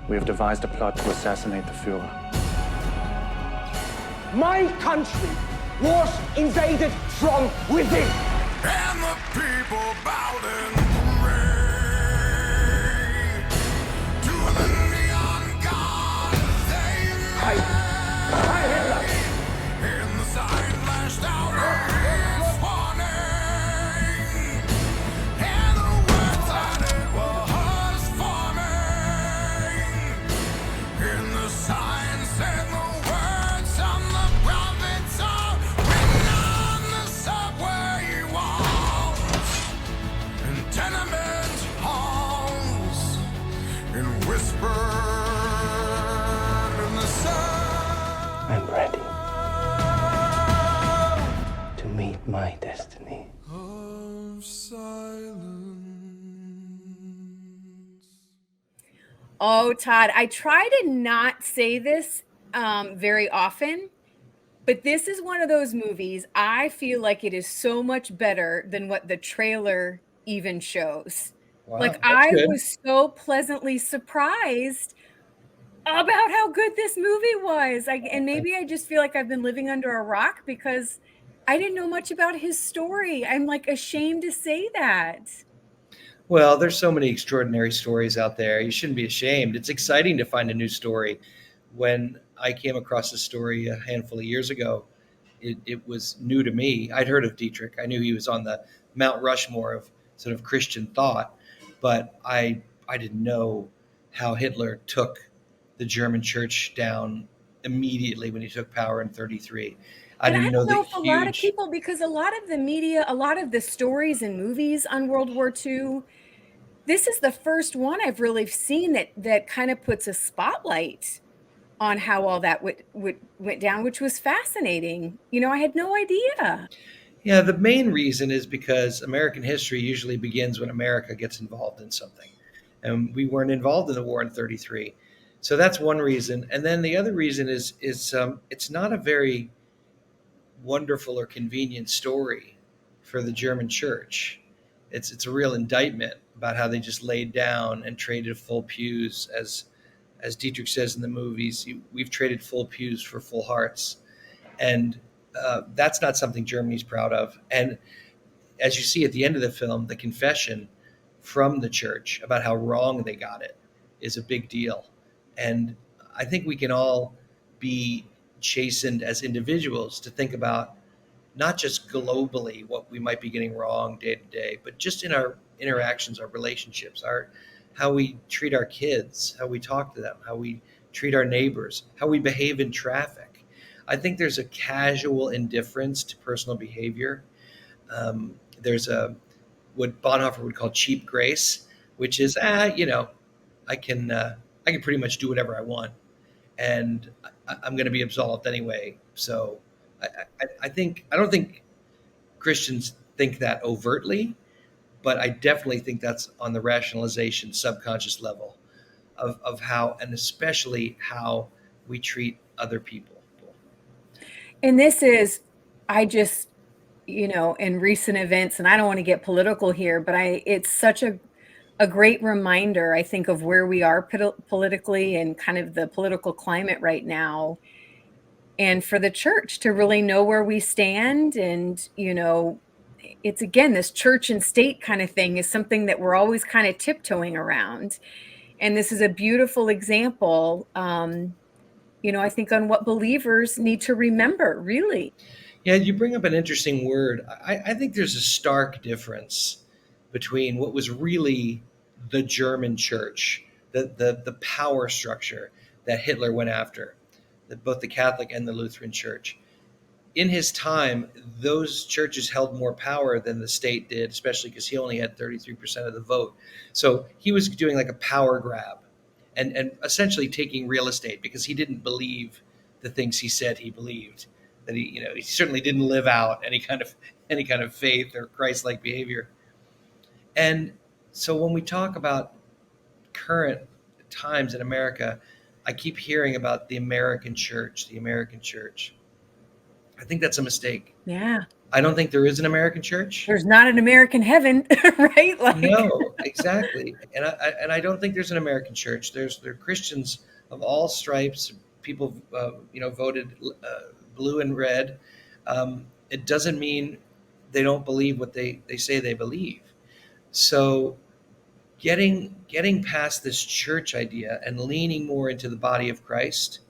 We have devised a plot to assassinate the Führer. My country was invaded from within. And the people bowed and prayed to the neon god they Heil Hitler! and the sign flashed out its warning, and the words that it was forming, and the sign said the words on the prophets are written on the subway walls and tenement halls, and whispered in the sound I'm ready to meet my destiny. of silence. Oh, Todd, I try to not say this very often, but this is one of those movies I feel like it is so much better than what the trailer even shows. Wow, Like, that's I good. was so pleasantly surprised about how good this movie was. And maybe I just feel like I've been living under a rock because I didn't know much about his story. I'm like ashamed to say that. Well, there's so many extraordinary stories out there. You shouldn't be ashamed. It's exciting to find a new story. When I came across this story a handful of years ago, it was new to me. I'd heard of Dietrich. I knew he was on the Mount Rushmore of sort of Christian thought, but I didn't know how Hitler took the German church down immediately when he took power in 33. I And I didn't know don't know the if a lot of huge. people, because a lot of the media, a lot of the stories and movies on World War II, this is the first one I've really seen that kind of puts a spotlight on how all that went down, which was fascinating. I had no idea. Yeah, the main reason is because American history usually begins when America gets involved in something. And we weren't involved in the war in 33. So that's one reason. And then the other reason is it's not a very wonderful or convenient story for the German church. It's a real indictment about how they just laid down and traded full pews, as Dietrich says in the movies. We've traded full pews for full hearts, and that's not something Germany's proud of. And as you see at the end of the film, the confession from the church about how wrong they got it is a big deal. And I think we can all be chastened as individuals to think about not just globally what we might be getting wrong day to day, but just in our interactions, our relationships, how we treat our kids, how we talk to them, how we treat our neighbors, how we behave in traffic. I think there's a casual indifference to personal behavior. There's what Bonhoeffer would call cheap grace, which is I can pretty much do whatever I want, and I'm going to be absolved anyway. So I don't think Christians think that overtly, but I definitely think that's on the rationalization subconscious level of how, and especially how we treat other people. And this is, I just, in recent events, and I don't want to get political here, but it's such a great reminder, I think, of where we are politically and kind of the political climate right now. And for the church to really know where we stand. And, it's again, this church and state kind of thing is something that we're always kind of tiptoeing around. And this is a beautiful example, I think, on what believers need to remember, really. Yeah, you bring up an interesting word. I think there's a stark difference between what was really the German church, the power structure that Hitler went after, both the Catholic and the Lutheran Church. In his time, those churches held more power than the state did, especially because he only had 33% of the vote. So he was doing like a power grab and essentially taking real estate because he didn't believe the things he said he believed. That he certainly didn't live out any kind of faith or Christ-like behavior. And so when we talk about current times in America, I keep hearing about the American church, the American church. I think that's a mistake. Yeah. I don't think there is an American church. There's not an American heaven, right? Like, No, exactly. And I don't think there's an American church. There are Christians of all stripes. People, voted blue and red. It doesn't mean they don't believe what they say they believe. So getting past this church idea and leaning more into the body of Christ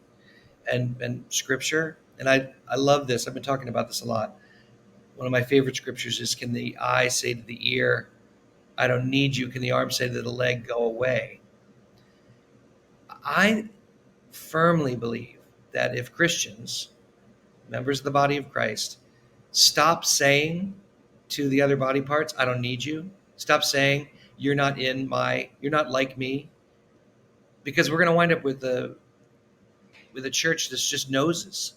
and scripture. And I love this. I've been talking about this a lot. One of my favorite scriptures is, can the eye say to the ear, I don't need you? Can the arm say to the leg, go away? I firmly believe that if Christians, members of the body of Christ, stop saying to the other body parts, I don't need you. Stop saying you're not like me, because we're going to wind up with a church that's just noses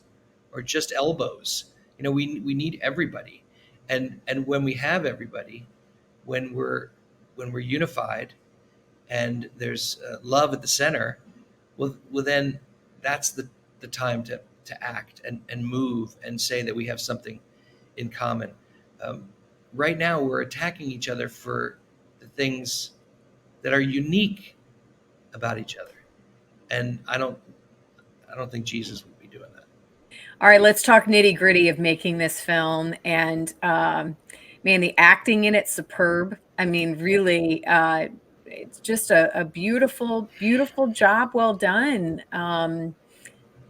or just elbows. We need everybody, and when we have everybody, when we're unified, and there's love at the center, well then that's the time to act and move and say that we have something in common. Right now, we're attacking each other for the things that are unique about each other, and I don't think Jesus would be doing that. all right, let's talk nitty gritty of making this film. And man, the acting in it's superb. I mean, really, it's just a beautiful, beautiful job. Well done.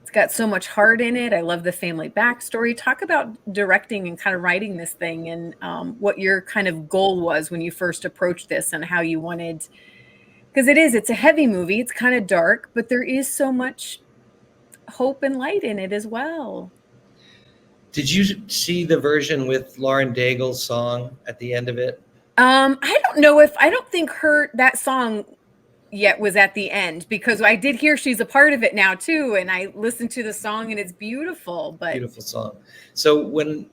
It's got so much heart in it. I love the family backstory. Talk about directing and kind of writing this thing, and what your kind of goal was when you first approached this, and how you wanted, because it's a heavy movie. It's kind of dark, but there is so much hope and light in it as well. Did you see the version with Lauren Daigle's song at the end of it? I don't think that song yet was at the end, because I did hear she's a part of it now too, and I listened to the song and it's beautiful. But beautiful song. So when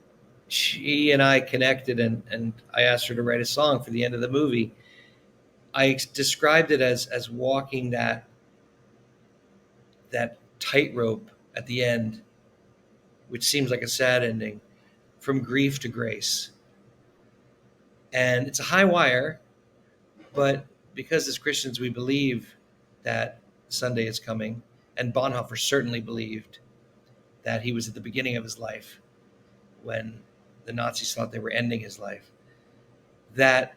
she and I connected, and I asked her to write a song for the end of the movie, I described it as walking that tightrope at the end, which seems like a sad ending, from grief to grace. And it's a high wire, but because as Christians we believe that Sunday is coming, and Bonhoeffer certainly believed that he was at the beginning of his life when the Nazis thought they were ending his life, that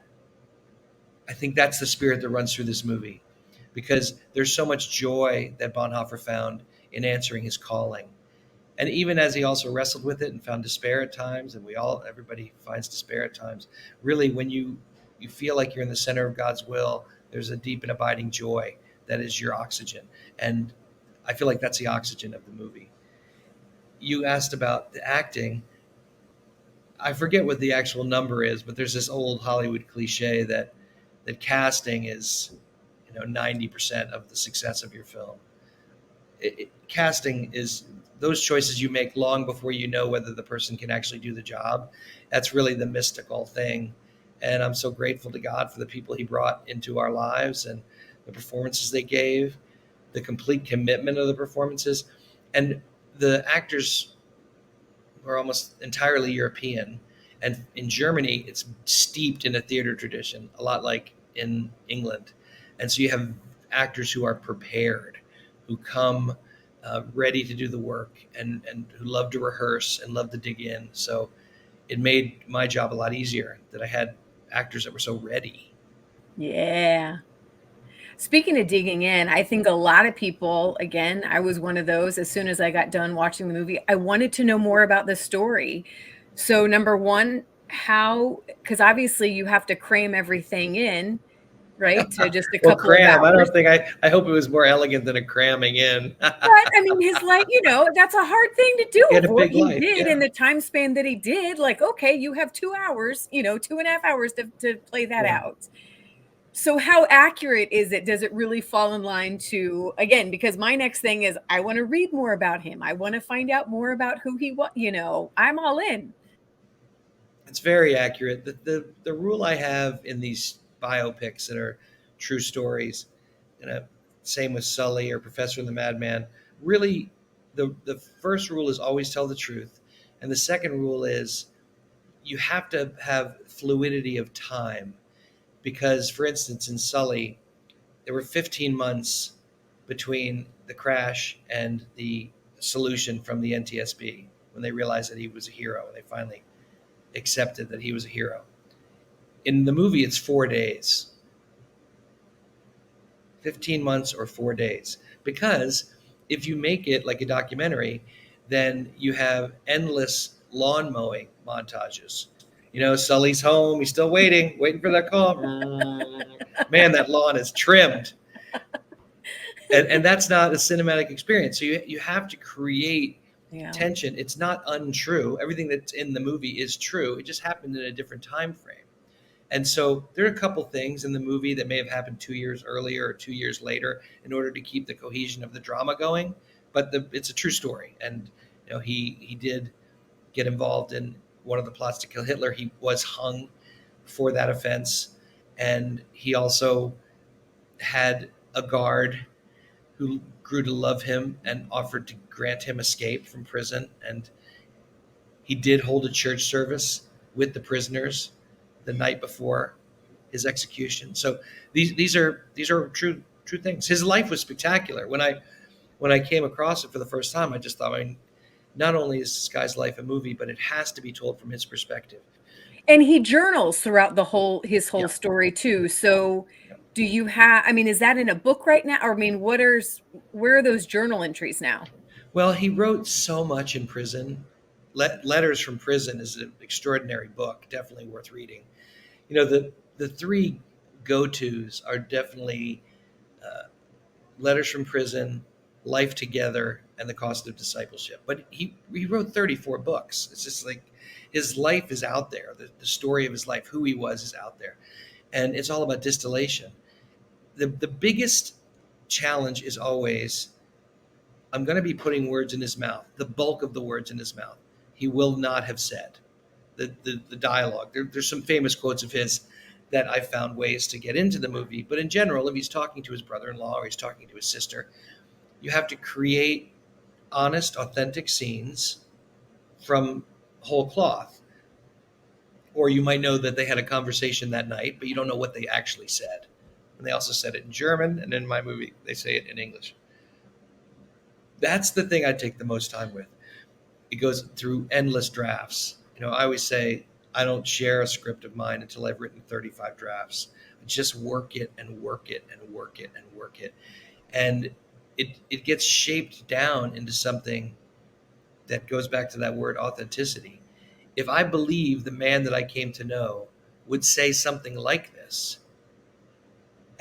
I think that's the spirit that runs through this movie, because there's so much joy that Bonhoeffer found in answering his calling. And even as he also wrestled with it and found despair at times, and everybody finds despair at times, really when you feel like you're in the center of God's will, there's a deep and abiding joy that is your oxygen. And I feel like that's the oxygen of the movie. You asked about the acting. I forget what the actual number is, but there's this old Hollywood cliche that casting is 90% of the success of your film. Casting is those choices you make long before you know whether the person can actually do the job. That's really the mystical thing. And I'm so grateful to God for the people he brought into our lives, and the performances they gave, the complete commitment of the performances. And the actors were almost entirely European. And in Germany, it's steeped in a theater tradition, a lot like in England. And so you have actors who are prepared, who come ready to do the work, and who love to rehearse and love to dig in. So it made my job a lot easier that I had actors that were so ready. Yeah. Speaking of digging in, I think a lot of people, again, I was one of those, as soon as I got done watching the movie, I wanted to know more about the story. So number one, because obviously you have to cram everything in, right? To just a couple of hours. I don't think I hope it was more elegant than a cramming in. But I mean, his life, that's a hard thing to do. He had a What big he life, did yeah. in the time span that he did, like, okay, you have 2 hours, 2.5 hours to play that out. So how accurate is it? Does it really fall in line to, again, because my next thing is I want to read more about him. I want to find out more about who he was, I'm all in. It's very accurate. The rule I have in these biopics that are true stories, same with Sully or Professor and the Madman, really the first rule is always tell the truth. And the second rule is you have to have fluidity of time because, for instance, in Sully, there were 15 months between the crash and the solution from the NTSB when they realized that he was a hero and they finally accepted that he was a hero. In the movie, it's 4 days. 15 months or 4 days. Because if you make it like a documentary, then you have endless lawn mowing montages. You know, Sully's home, he's still waiting for that call. Man, that lawn is trimmed. And that's not a cinematic experience. So you have to create tension. It's not untrue. Everything that's in the movie is true. It just happened in a different time frame. And so there are a couple things in the movie that may have happened 2 years earlier or 2 years later in order to keep the cohesion of the drama going. But it's a true story. And you know, he did get involved in one of the plots to kill Hitler. He was hung for that offense. And he also had a guard who grew to love him and offered to grant him escape from prison. And he did hold a church service with the prisoners the night before his execution. So these are true things. His life was spectacular. When I came across it for the first time, I just thought, I mean, not only is this guy's life a movie, but it has to be told from his perspective. And he journals throughout his whole story too. So do you have, I mean, is that in a book right now? Or I mean, where are those journal entries now? Well, he wrote so much in prison. Letters from Prison is an extraordinary book, definitely worth reading. You know, the three go-tos are definitely Letters from Prison, Life Together, and The Cost of Discipleship. But he wrote 34 books. It's just like his life is out there. The story of his life, who he was, is out there. And it's all about distillation. The biggest challenge is always, I'm going to be putting words in his mouth, the bulk of the words in his mouth. He will not have said. The dialogue. There's some famous quotes of his that I found ways to get into the movie. But in general, if he's talking to his brother-in-law or he's talking to his sister, you have to create honest, authentic scenes from whole cloth. Or you might know that they had a conversation that night, but you don't know what they actually said. And they also said it in German, and in my movie, they say it in English. That's the thing I take the most time with. It goes through endless drafts. You know, I always say I don't share a script of mine until I've written 35 drafts. I just work it and work it and work it and work it. And it gets shaped down into something that goes back to that word authenticity. If I believe the man that I came to know would say something like this,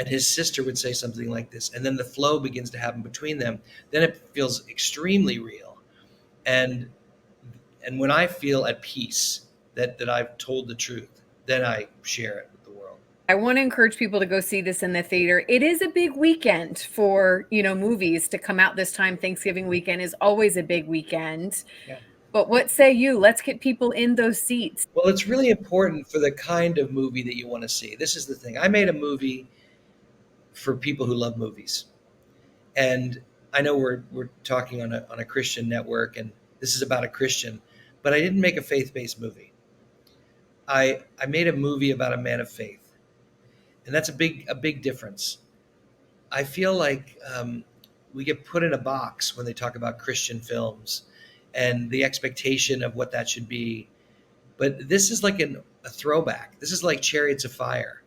and his sister would say something like this, and then the flow begins to happen between them, then it feels extremely real. And when I feel at peace that I've told the truth, then I share it with the world. I want to encourage people to go see this in the theater. It is a big weekend for, movies to come out this time. Thanksgiving weekend is always a big weekend. Yeah. But what say you? Let's get people in those seats. Well, it's really important for the kind of movie that you want to see. This is the thing. I made a movie for people who love movies. And I know we're talking on a Christian network, and this is about a Christian, but I didn't make a faith-based movie. I made a movie about a man of faith. And that's a big difference. I feel like we get put in a box when they talk about Christian films and the expectation of what that should be. But this is like a throwback. This is like Chariots of Fire,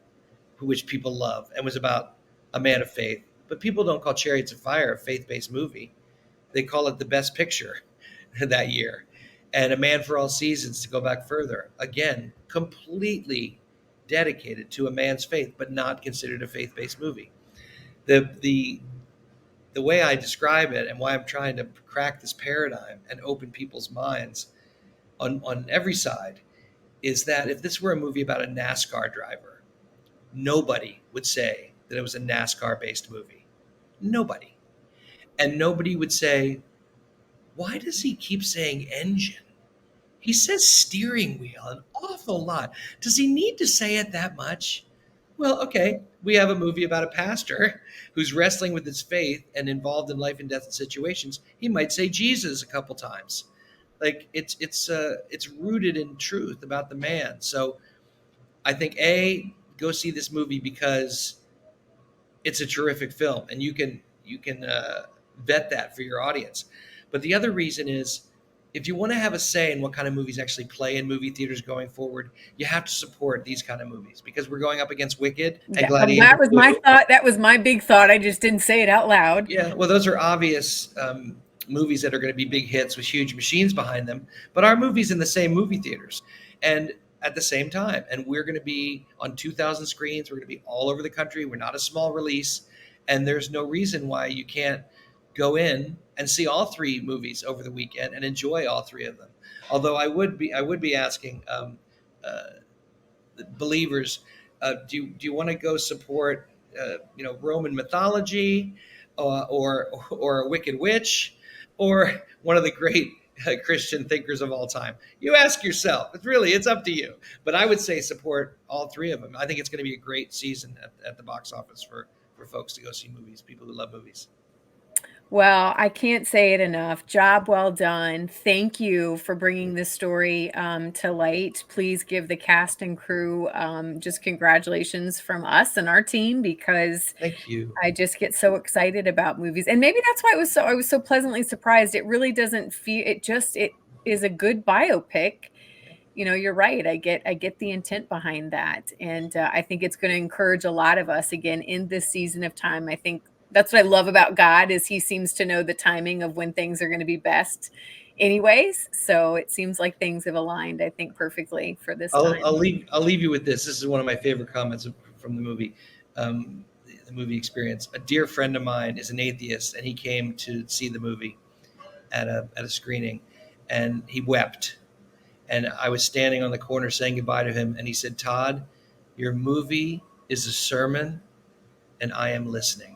which people love, and was about a man of faith. But people don't call Chariots of Fire a faith-based movie. They call it the best picture that year. And A Man for All Seasons, to go back further, again, completely dedicated to a man's faith, but not considered a faith-based movie. The way I describe it and why I'm trying to crack this paradigm and open people's minds on every side is that if this were a movie about a NASCAR driver, nobody would say that it was a NASCAR-based movie. Nobody. And nobody would say, why does he keep saying engine? He says steering wheel an awful lot. Does he need to say it that much? Well, okay, we have a movie about a pastor who's wrestling with his faith and involved in life and death situations. He might say Jesus a couple times. Like it's rooted in truth about the man. So I think go see this movie because it's a terrific film, and you can vet that for your audience. But the other reason is, if you want to have a say in what kind of movies actually play in movie theaters going forward, you have to support these kind of movies, because we're going up against Wicked and Gladiator That was 2. my thought. That was my big thought. I just didn't say it out loud. Yeah, well, those are obvious movies that are going to be big hits with huge machines behind them. But our movies in the same movie theaters and at the same time, and we're going to be on 2,000 screens. We're going to be all over the country. We're not a small release, and there's no reason why you can't go in and see all three movies over the weekend and enjoy all three of them. Although I would be asking the believers, do you want to go support Roman mythology, or a Wicked Witch, or one of the great Christian thinkers of all time? You ask yourself. It's up to you. But I would say support all three of them. I think it's going to be a great season at the box office for folks to go see movies, people who love movies. Well, I can't say it enough. Job well done. Thank you for bringing this story to light. Please give the cast and crew just congratulations from us and our team, because Thank you. I just get so excited about movies. And maybe that's why I was so pleasantly surprised. It really doesn't feel, it is a good biopic. You're right. I get the intent behind that. And I think it's going to encourage a lot of us again in this season of time. I think that's what I love about God, is he seems to know the timing of when things are going to be best anyways. So it seems like things have aligned, I think, perfectly for this time. I'll leave you with this. This is one of my favorite comments from the movie, the movie experience. A dear friend of mine is an atheist, and he came to see the movie at a screening, and he wept. And I was standing on the corner saying goodbye to him, and he said, "Todd, your movie is a sermon, and I am listening."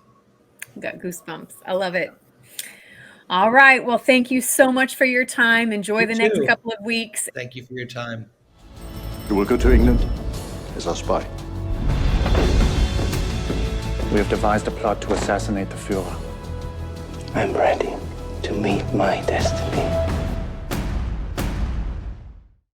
Got goosebumps. I love it. All right. Well, thank you so much for your time. Enjoy You the next too. couple of weeks. Thank you for your time. You will go to England as our spy. We have devised a plot to assassinate the Führer. I'm ready to meet my destiny.